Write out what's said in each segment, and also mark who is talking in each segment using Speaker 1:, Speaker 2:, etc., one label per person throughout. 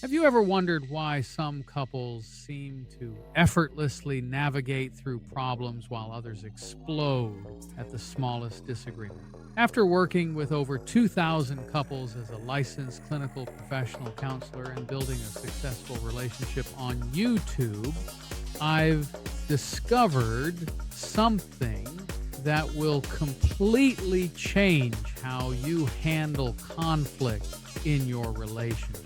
Speaker 1: Have you ever wondered why some couples seem to effortlessly navigate through problems while others explode at the smallest disagreement? After working with over 2,000 couples as a licensed clinical professional counselor and building a successful relationship on YouTube, I've discovered something that will completely change how you handle conflict in your relationship.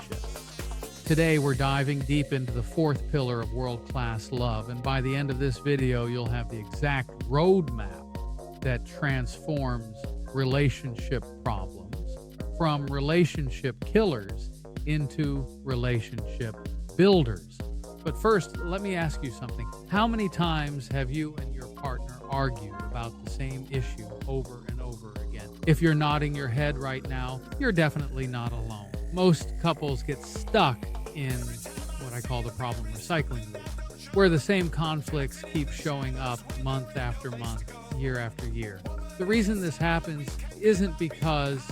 Speaker 1: Today, we're diving deep into the fourth pillar of world-class love, and by the end of this video, you'll have the exact roadmap that transforms relationship problems from relationship killers into relationship builders. But first, let me ask you something. How many times have you and your partner argued about the same issue over and over again? If you're nodding your head right now, you're definitely not alone. Most couples get stuck in what I call the problem recycling loop, where the same conflicts keep showing up month after month, year after year. The reason this happens isn't because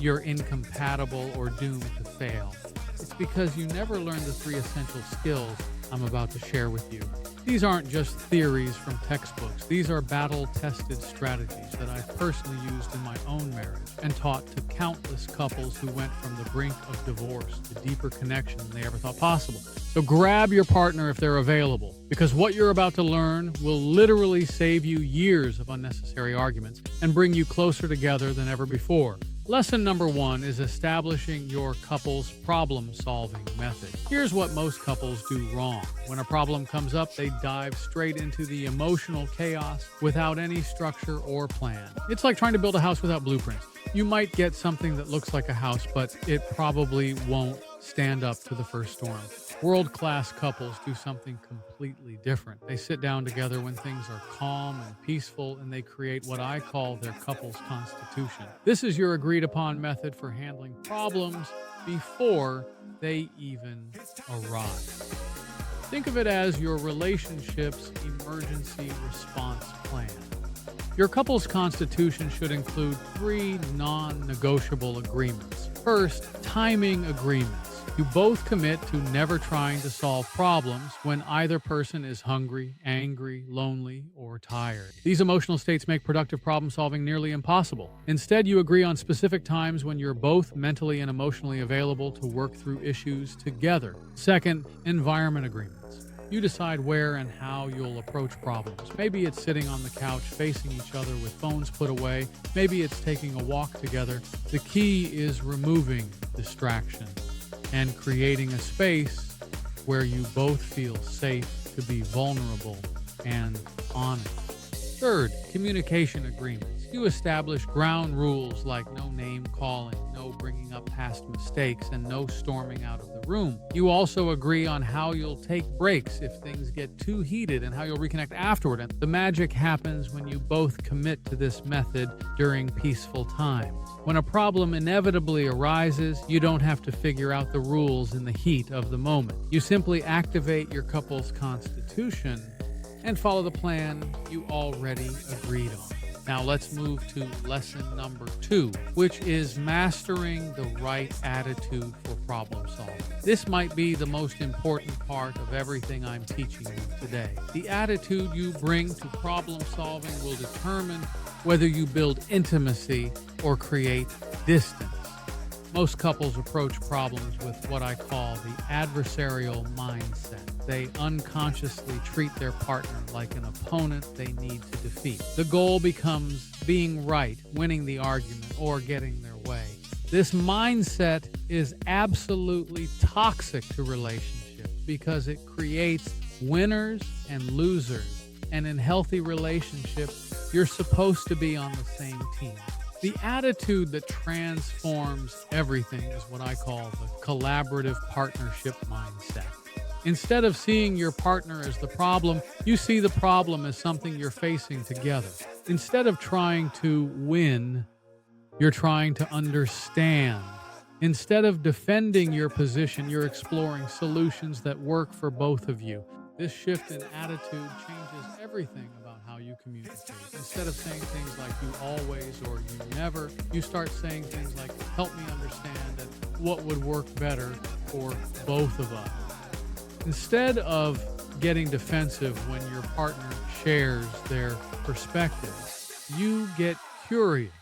Speaker 1: you're incompatible or doomed to fail. It's because you never learned the three essential skills I'm about to share with you. These aren't just theories from textbooks. These are battle-tested strategies that I've personally used in my own marriage and taught to countless couples who went from the brink of divorce to deeper connection than they ever thought possible. So grab your partner if they're available, because what you're about to learn will literally save you years of unnecessary arguments and bring you closer together than ever before. Lesson number 1 is establishing your couple's problem-solving method. Here's what most couples do wrong. When a problem comes up, they dive straight into the emotional chaos without any structure or plan. It's like trying to build a house without blueprints. You might get something that looks like a house, but it probably won't stand up to the first storm. World-class couples do something completely different. They sit down together when things are calm and peaceful, and they create what I call their couple's constitution. This is your agreed-upon method for handling problems before they even arise. Think of it as your relationship's emergency response plan. Your couple's constitution should include 3 non-negotiable agreements. First, timing agreements. You both commit to never trying to solve problems when either person is hungry, angry, lonely, or tired. These emotional states make productive problem solving nearly impossible. Instead, you agree on specific times when you're both mentally and emotionally available to work through issues together. Second, environment agreements. You decide where and how you'll approach problems. Maybe it's sitting on the couch facing each other with phones put away. Maybe it's taking a walk together. The key is removing distraction and creating a space where you both feel safe to be vulnerable and honest. Third, communication agreements. You establish ground rules like no name calling, no bringing up past mistakes, and no storming out of the room. You also agree on how you'll take breaks if things get too heated and how you'll reconnect afterward. And the magic happens when you both commit to this method during peaceful times. When a problem inevitably arises, you don't have to figure out the rules in the heat of the moment. You simply activate your couple's constitution and follow the plan you already agreed on. Now let's move to lesson number 2, which is mastering the right attitude for problem solving. This might be the most important part of everything I'm teaching you today. The attitude you bring to problem solving will determine whether you build intimacy or create distance. Most couples approach problems with what I call the adversarial mindset. They unconsciously treat their partner like an opponent they need to defeat. The goal becomes being right, winning the argument, or getting their way. This mindset is absolutely toxic to relationships because it creates winners and losers. And in healthy relationships, you're supposed to be on the same team. The attitude that transforms everything is what I call the collaborative partnership mindset. Instead of seeing your partner as the problem, you see the problem as something you're facing together. Instead of trying to win, you're trying to understand. Instead of defending your position, you're exploring solutions that work for both of you. This shift in attitude changes everything about how you communicate. Instead of saying things like you always or you never, you start saying things like help me understand and what would work better for both of us. Instead of getting defensive when your partner shares their perspective, you get curious.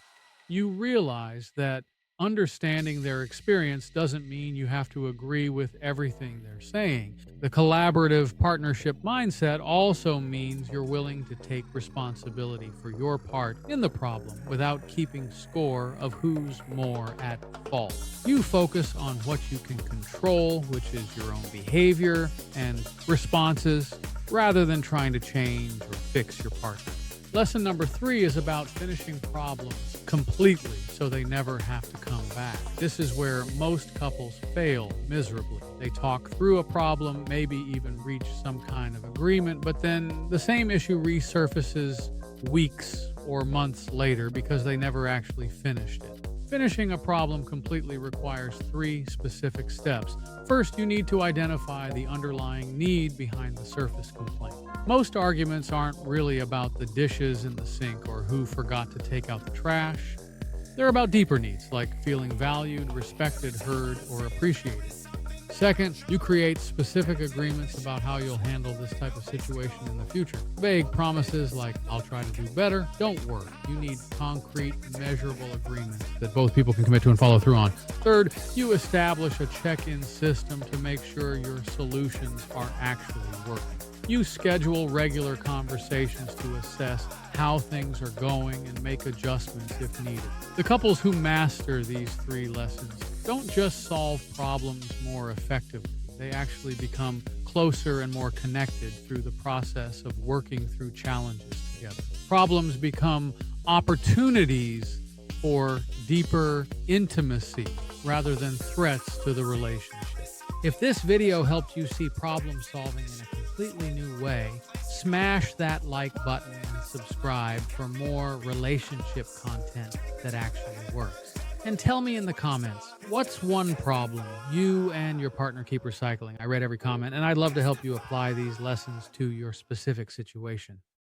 Speaker 1: You realize that understanding their experience doesn't mean you have to agree with everything they're saying. The collaborative partnership mindset also means you're willing to take responsibility for your part in the problem without keeping score of who's more at fault. You focus on what you can control, which is your own behavior and responses, rather than trying to change or fix your partner. Lesson number 3 is about finishing problems completely so they never have to come back. This is where most couples fail miserably. They talk through a problem, maybe even reach some kind of agreement, but then the same issue resurfaces weeks or months later because they never actually finished it. Finishing a problem completely requires 3 specific steps. First, you need to identify the underlying need behind the surface complaint. Most arguments aren't really about the dishes in the sink or who forgot to take out the trash. They're about deeper needs like feeling valued, respected, heard, or appreciated. Second, you create specific agreements about how you'll handle this type of situation in the future. Vague promises like, I'll try to do better, don't work. You need concrete, measurable agreements that both people can commit to and follow through on. Third, you establish a check-in system to make sure your solutions are actually working. You schedule regular conversations to assess how things are going and make adjustments if needed. The couples who master these 3 lessons don't just solve problems more effectively. They actually become closer and more connected through the process of working through challenges together. Problems become opportunities for deeper intimacy rather than threats to the relationship. If this video helped you see problem solving in a completely new way, smash that like button and subscribe for more relationship content that actually works. And tell me in the comments, what's one problem you and your partner keep recycling? I read every comment, and I'd love to help you apply these lessons to your specific situation.